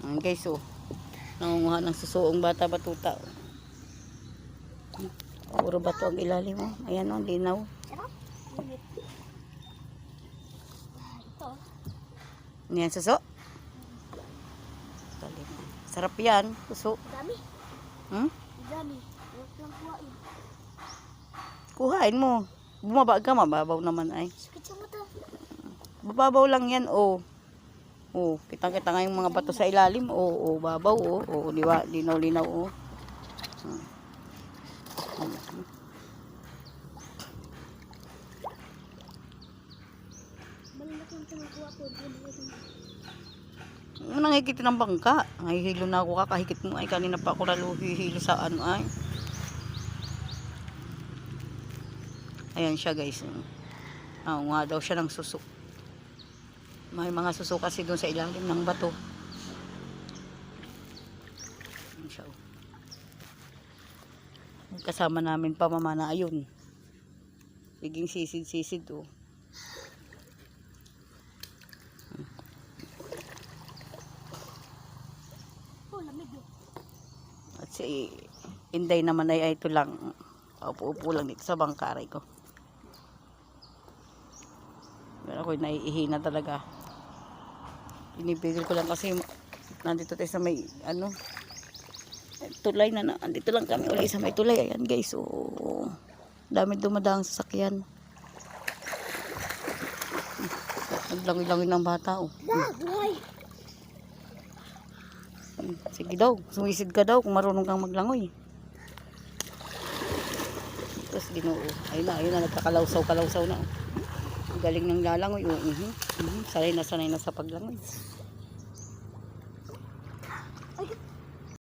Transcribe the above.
Guys, oh. Nangunguha ng susuong bata batuta. Puro bato ang ilalim mo. Ayan o, linaw. Yan, suso. Sarap yan, suso. Dami. Hmm? Dami. Huwag lang kuhain. Kuhain mo. Bumaba ka, mababaw naman ay. Sakit sa mata. Bababaw lang yan, oh. Oh, kitang-kita nga yung mga bato sa ilalim. Oh, babaw, oh. Oh, di ba? Linaw-linaw, oh. Malalaki yung kinukuha ko. Nangikit ng bangka. Nahihilo na ako kakahikit mo. Ay, kanina pa ako lalo hihilo sa ano ay. Ayan siya, guys. Nga daw siya ng suso. May mga suso kasi doon sa ilalim ng bato. Ayan siya. Kasama namin pamamana. Ayun. Biging sisid-sisid, oh. At si Inday naman ay ito lang. Upo-upo lang dito sa bangkaray ko. Pero ako'y naiihina talaga. Pinipigil ko lang kasi nandito tayo sa may ano tulay na andito lang kami ulit sa may tulay. Ayan guys, oh, dami dumadaang sasakyan. Naglangoy-langoy ng bata, oh. Sige daw, sumisid ka daw kung marunong kang maglangoy. Tapos Ginoo, ayun na, nagkakalawsaw-kalawsaw na, oh. Galing ng lalangoy, oh. Sanay na sa paglangoy.